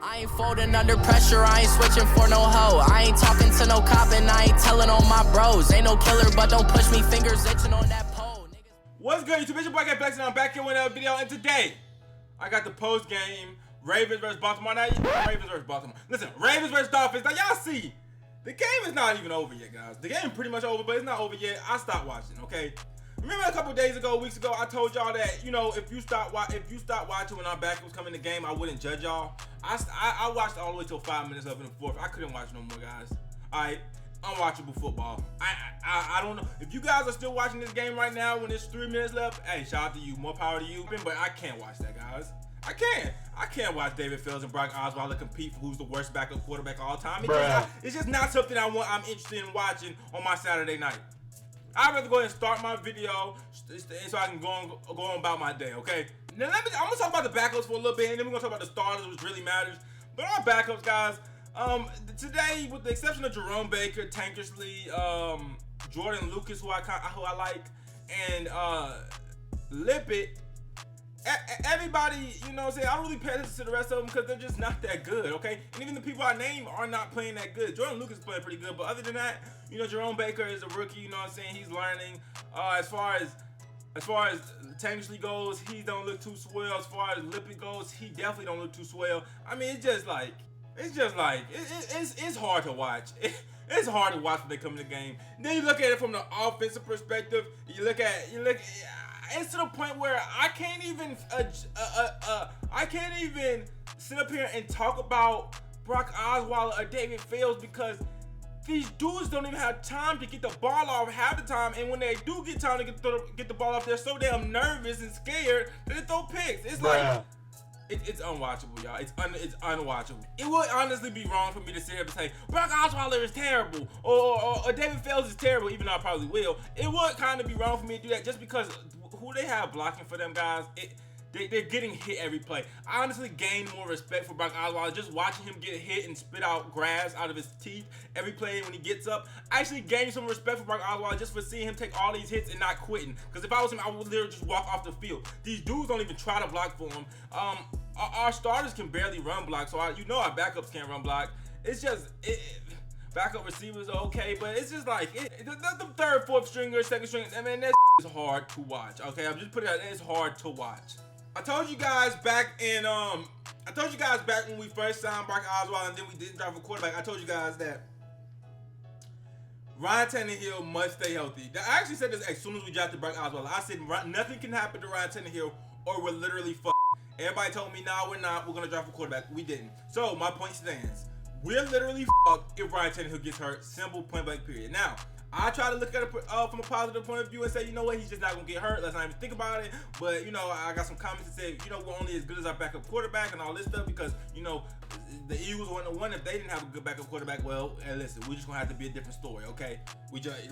I ain't folding under pressure, I ain't switching for no hoe. I ain't talking to no cop and I ain't telling on my bros. Ain't no killer, but don't push me, fingers itching on that pole. What's good, YouTube? It's your boy KFLeXin. I'm back here with another video, and today I got the post game Ravens versus Baltimore. Now, Ravens versus Baltimore. Listen, Ravens versus Dolphins. Now, y'all see, the game is not even over yet, guys. The game pretty much over, but it's not over yet. I stopped watching, okay? Remember a couple days ago, weeks ago, I told y'all that, you know, if you stop watching when our back was coming in the game, I wouldn't judge y'all. I watched all the way till 5 minutes up in the fourth. I couldn't watch no more, guys. All right, unwatchable football. I don't know if you guys are still watching this game right now when there's 3 minutes left. Hey, shout out to you, more power to you. But I can't watch that, guys. I can't watch David Fields and Brock Osweiler compete for who's the worst backup quarterback of all time. It's just not something I'm interested in watching on my Saturday night. I'd rather go ahead and start my video so I can go on about my day, okay? Now I'm gonna talk about the backups for a little bit, and then we're gonna talk about the starters, which really matters. But our backups, guys, today, with the exception of Jerome Baker, Tankersley, Jordan Lucas, who I like, and Lippett, everybody, you know what I'm saying, I don't really pay attention to the rest of them because they're just not that good, okay? And even the people I name are not playing that good. Jordan Lucas is playing pretty good, but other than that, you know, Jerome Baker is a rookie, you know what I'm saying? He's learning. As far as Tankersley goes, he don't look too swell. As far as Lippett goes, he definitely don't look too swell. I mean, it's hard to watch. It's hard to watch when they come in the game. Then you look at it from the offensive perspective. It's to the point where I can't even sit up here and talk about Brock Osweiler or David Fields because these dudes don't even have time to get the ball off half the time, and when they do get time to get the ball off, they're so damn nervous and scared that they throw picks. It's like it's unwatchable, y'all. It's unwatchable. It would honestly be wrong for me to sit here and say Brock Osweiler is terrible or David Fields is terrible, even though I probably will. It would kind of be wrong for me to do that just because who they have blocking for them guys, they're getting hit every play. I honestly gained more respect for Brock Osweiler just watching him get hit and spit out grass out of his teeth every play when he gets up. I actually gained some respect for Brock Osweiler just for seeing him take all these hits and not quitting. Because if I was him, I would literally just walk off the field. These dudes don't even try to block for him. Our starters can barely run block, so our backups can't run block. It's just backup receivers are okay, but it's just like the third, fourth stringer, second string. I mean, that is hard to watch. Okay, I'm just putting it out. It's hard to watch. I told you guys back when we first signed Brock Osweiler and then we didn't draft a quarterback. I told you guys that Ryan Tannehill must stay healthy. I actually said this as soon as we drafted Brock Osweiler. I said nothing can happen to Ryan Tannehill or we're literally fucked. Everybody told me, nah, we're not. We're gonna draft a quarterback. We didn't. So my point stands. We're literally fucked if Ryan Tannehill gets hurt. Simple, point blank, period. Now, I try to look at it from a positive point of view and say, you know what, he's just not going to get hurt. Let's not even think about it. But, you know, I got some comments that say, you know, we're only as good as our backup quarterback and all this stuff because, you know, the Eagles wouldn't have won if they didn't have a good backup quarterback. Well, hey, listen, we're just going to have to be a different story, okay?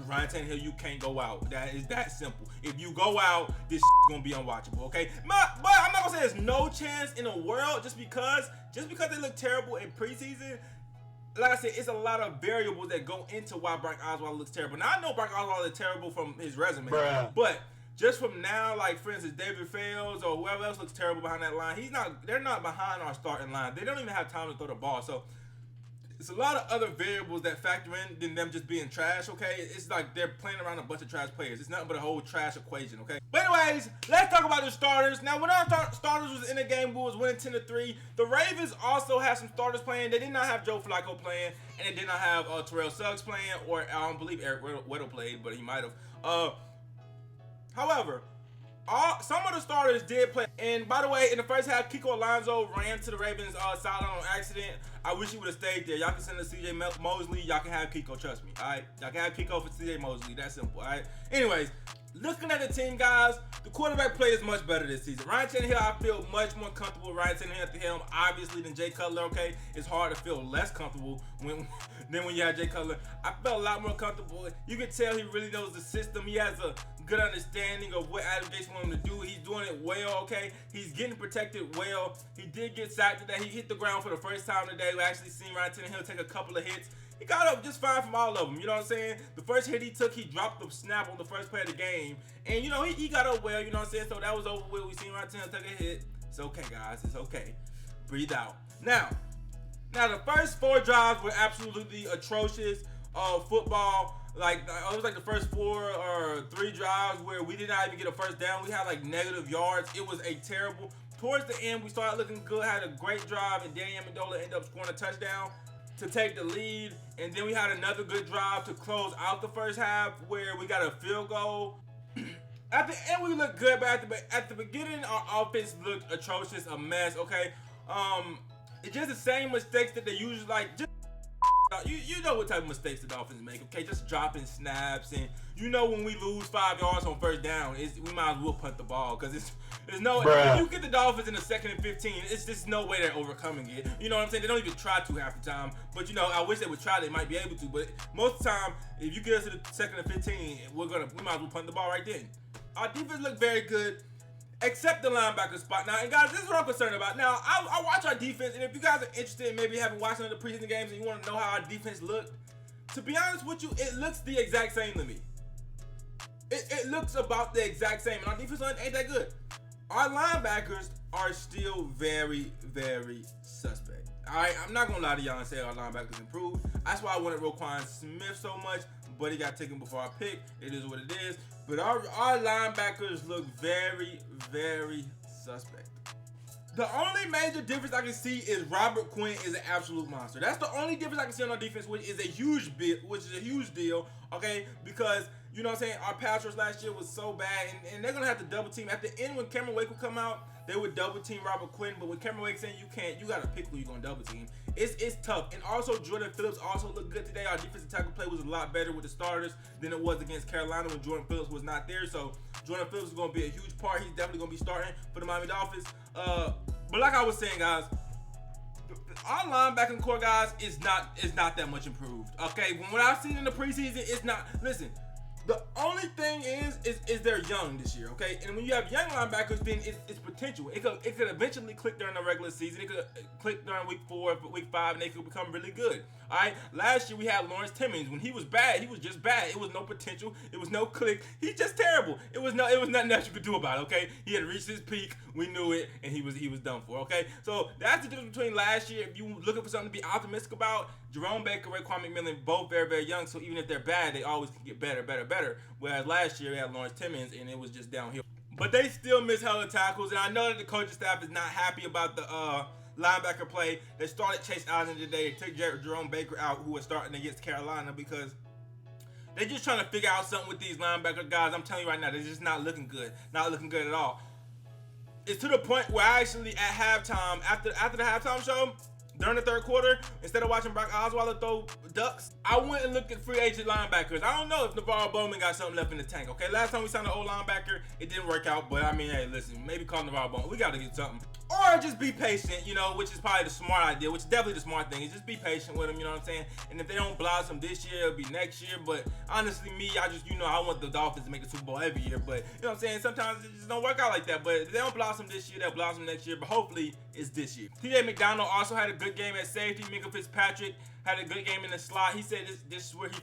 Ryan Tannehill, you can't go out. That is that simple. If you go out, this is going to be unwatchable, okay? But I'm not going to say there's no chance in the world just because they look terrible in preseason. Like I said, it's a lot of variables that go into why Brock Osweiler looks terrible. Now, I know Brock Osweiler is terrible from his resume, but just from now, like, for instance, David Fields or whoever else looks terrible behind that line, they're not behind our starting line. They don't even have time to throw the ball. So, it's a lot of other variables that factor in than them just being trash, okay? It's like they're playing around a bunch of trash players. It's nothing but a whole trash equation, okay? But anyways, let's talk about the starters. Now, when our starters was in the game, we was winning 10-3. The Ravens also had some starters playing. They did not have Joe Flacco playing, and they did not have Terrell Suggs playing, or I don't believe Eric Weddle played, but he might have. However, some of the starters did play. And by the way, in the first half, Kiko Alonso ran to the Ravens sideline on accident. I wish he would have stayed there. Y'all can send to CJ Mosley. Y'all can have Kiko, trust me. All right? Y'all can have Kiko for CJ Mosley. That's simple. All right? Anyways, looking at the team, guys, the quarterback play is much better this season. Ryan Tannehill, I feel much more comfortable with Ryan Tannehill at the helm, obviously, than Jay Cutler, okay? It's hard to feel less comfortable than when you have Jay Cutler. I felt a lot more comfortable. You can tell he really knows the system. He has a good understanding of what Adam Gase wants him to do. He's doing it well, okay? He's getting protected well. He did get sacked today. He hit the ground for the first time today. We actually seen Ryan Tannehill take a couple of hits. He got up just fine from all of them, you know what I'm saying? The first hit he took, he dropped the snap on the first play of the game. And, you know, he got up well, you know what I'm saying? So that was over with. We seen Ryan Tannehill take a hit. It's okay, guys. It's okay. breathe out. Now the first 4 drives were absolutely atrocious. Football, like it was like the first 4 or 3 drives where we did not even get a first down. We had like negative yards. It was a terrible. Towards the end, we started looking good. Had a great drive, and Danny Amendola ended up scoring a touchdown to take the lead. And then we had another good drive to close out the first half where we got a field goal. At the end, we looked good, but at the beginning, our offense looked atrocious, a mess. Okay, it's just the same mistakes that they usually like. Just you know what type of mistakes the Dolphins make, okay? Just dropping snaps, and you know when we lose 5 yards on first down, we might as well punt the ball because there's no. If you get the Dolphins in the 2nd and 15, it's just no way they're overcoming it. You know what I'm saying? They don't even try to half the time, but you know I wish they would try. They might be able to, but most of the time, if you get us to the 2nd and 15, we might as well punt the ball right then. Our defense looked very good. Except the linebacker spot. Now, and guys, this is what I'm concerned about. Now, I watch our defense, and if you guys are interested in maybe having watched some of the preseason games and you want to know how our defense looked, to be honest with you, it looks the exact same to me. It looks about the exact same, and our defense ain't that good. Our linebackers are still very, very suspect. All right, I'm not going to lie to y'all and say our linebackers improved. That's why I wanted Roquan Smith so much, but he got taken before I picked. It is what it is. But our linebackers look very, very suspect. The only major difference I can see is Robert Quinn is an absolute monster. That's the only difference I can see on our defense, which is a huge deal, okay? Because, you know what I'm saying, our pass rush last year was so bad, and they're going to have to double team. At the end, when Cameron Wake would come out, they would double team Robert Quinn, but when Cameron Wake saying you got to pick who you're going to double team. It's tough. And also, Jordan Phillips also looked good today. Our defensive tackle play was a lot better with the starters than it was against Carolina when Jordan Phillips was not there. So, Jordan Phillips is going to be a huge part. He's definitely going to be starting for the Miami Dolphins. But like I was saying, guys, our linebacking core, guys, is not that much improved. Okay, when what I've seen in the preseason, it's not. Listen, the only thing is they're young this year. Okay, and when you have young linebackers, then it's potential. It could eventually click during the regular season. It could click during week 4, week 5, and they could become really good. All right, last year we had Lawrence Timmons. When he was bad, he was just bad. It was no potential. It was no click. He's just terrible. It was nothing else you could do about it. Okay, he had reached his peak. We knew it, and he was done for. Okay, so that's the difference between last year. If you looking for something to be optimistic about, Jerome Baker, Raekwon McMillan, both very, very young. So even if they're bad, they always can get better. Whereas last year we had Lawrence Timmons, and it was just downhill. But they still miss hella tackles, and I know that the coaching staff is not happy about the linebacker play. They started Chase Allen today. They took Jerome Baker out, who was starting against Carolina, because they're just trying to figure out something with these linebacker guys. I'm telling you right now, they're just not looking good. Not looking good at all. It's to the point where I actually, at halftime, after the halftime show, during the third quarter, instead of watching Brock Osweiler throw ducks, I went and looked at free agent linebackers. I don't know if Navarro Bowman got something left in the tank, okay? Last time we signed an old linebacker, it didn't work out, but I mean, hey, listen, maybe call Navarro Bowman. We got to get something. Or just be patient, you know, which is probably the smart idea, which is definitely the smart thing, is just be patient with them, you know what I'm saying? And if they don't blossom this year, it'll be next year. But honestly, I want the Dolphins to make the Super Bowl every year. But, you know what I'm saying? Sometimes it just don't work out like that. But if they don't blossom this year, they'll blossom next year. But hopefully, it's this year. TJ McDonald also had a good game at safety. Minka Fitzpatrick had a good game in the slot. He said this is where he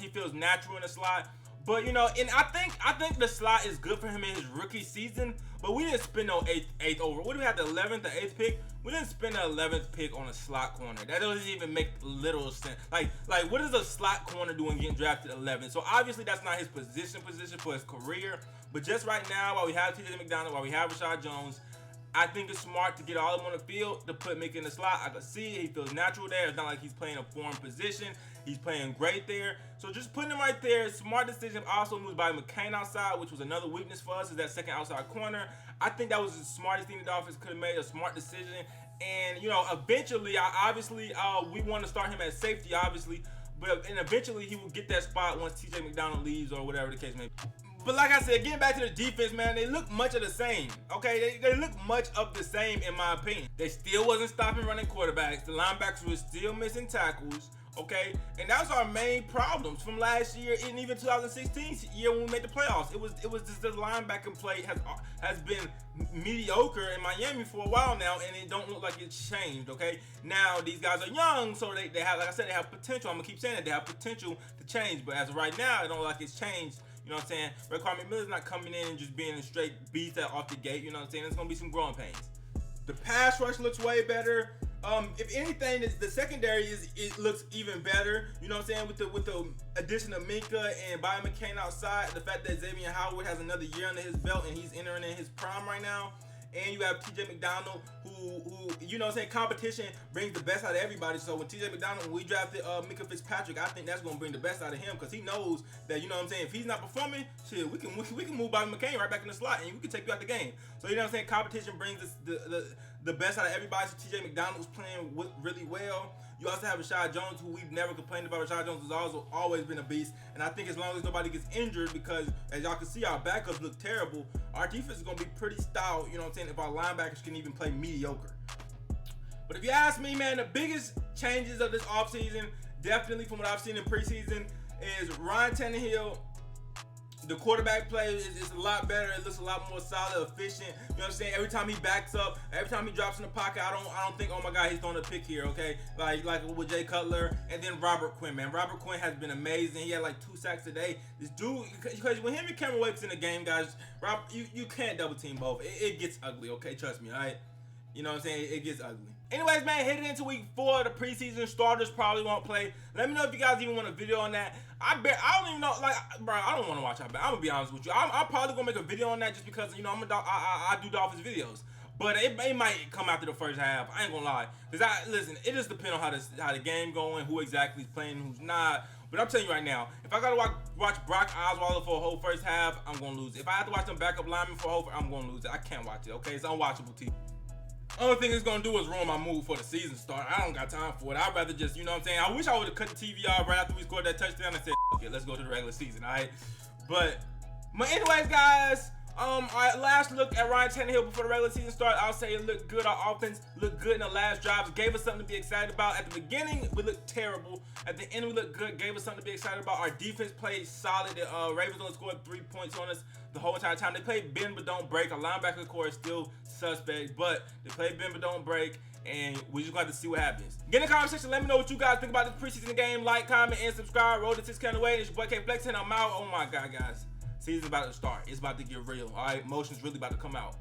feels natural in the slot. But, you know, and I think the slot is good for him in his rookie season. But we didn't spend no eighth over. What do we have, the 11th or 8th pick? We didn't spend the 11th pick on a slot corner. That doesn't even make literal sense. Like what is a slot corner doing getting drafted 11th? So obviously that's not his position for his career. But just right now, while we have TJ McDonald, while we have Rashad Jones, I think it's smart to get all of them on the field to put Mick in the slot. I can see it. He feels natural there. It's not like he's playing a foreign position. He's playing great there. So just putting him right there, smart decision. Also moved by McCain outside, which was another weakness for us, is that second outside corner. I think that was the smartest thing the Dolphins could have made, a smart decision. And, you know, eventually, we want to start him at safety, obviously. And eventually he will get that spot once TJ McDonald leaves or whatever the case may be. But like I said, getting back to the defense, man, they look much of the same. Okay, they look much of the same in my opinion. They still wasn't stopping running quarterbacks. The linebackers were still missing tackles. Okay, and that was our main problems from last year and even 2016 year when we made the playoffs. It was just the linebacking play has been mediocre in Miami for a while now, and it don't look like it's changed. Okay, now these guys are young, so they have, like I said, they have potential. I'm gonna keep saying that they have potential to change, but as of right now, it don't look like it's changed. You know what I'm saying? Raekwon McMillan's not coming in and just being a straight beast off the gate. You know what I'm saying? There's gonna be some growing pains. The pass rush looks way better. If anything, the secondary it looks even better. You know what I'm saying? With the addition of Minka and Bobby McCain outside, the fact that Xavier Howard has another year under his belt and he's entering in his prime right now. And you have TJ McDonald, who you know what I'm saying, competition brings the best out of everybody. So when TJ McDonald, when we drafted Minka Fitzpatrick, I think that's gonna bring the best out of him because he knows that, you know what I'm saying, if he's not performing, shit, we can move Bobby McCain right back in the slot and we can take you out the game. So you know what I'm saying, competition brings the best out of everybody. So TJ McDonald was playing really well. You also have Rashad Jones, who we've never complained about. Rashad Jones has also always been a beast. And I think as long as nobody gets injured, because as y'all can see, our backups look terrible, our defense is going to be pretty stout, you know what I'm saying, if our linebackers can even play mediocre. But if you ask me, man, the biggest changes of this offseason, definitely from what I've seen in preseason, is Ryan Tannehill. The quarterback play is a lot better. It looks a lot more solid, efficient. You know what I'm saying? Every time he backs up, every time he drops in the pocket, I don't think, oh my God, he's throwing a pick here, okay? Like with Jay Cutler and then Robert Quinn, man. Robert Quinn has been amazing. He had like 2 sacks today. This dude, because when him and Cameron Wake's in the game, guys, you can't double team both. It gets ugly, okay? Trust me, all right? You know what I'm saying? It gets ugly. Anyways, man, heading into week 4, the preseason starters probably won't play. Let me know if you guys even want a video on that. I don't even know, like, bro, I don't want to watch that. I'm gonna be honest with you. I'm probably gonna make a video on that just because, you know, I do Dolphins videos. But it might come after the first half. I ain't gonna lie, because listen, it just depends on how the game going, who exactly is playing, who's not. But I'm telling you right now, if I gotta watch Brock Osweiler for a whole first half, I'm gonna lose it. If I have to watch them backup linemen for a whole, I'm gonna lose it. I can't watch it. Okay, it's unwatchable TV. Only thing it's gonna do is ruin my mood for the season start. I don't got time for it. I'd rather just, you know what I'm saying? I wish I would have cut the TV off right after we scored that touchdown and said, okay, let's go to the regular season, all right? But anyways, guys, our last look at Ryan Tannehill before the regular season started, I'll say it looked good. Our offense looked good in the last drives. Gave us something to be excited about. At the beginning, we looked terrible. At the end, we looked good. Gave us something to be excited about. Our defense played solid. The Ravens only scored 3 points on us the whole entire time. They played bend but don't break. Our linebacker core is still suspect, but they played bend but don't break. And we just got to see what happens. Get in the comment section. Let me know what you guys think about this preseason game. Like, comment, and subscribe. Roll to 6K away. It's your boy KFLeXin. I'm out. Oh my God, guys. Season's about to start. It's about to get real. All right, motion's really about to come out.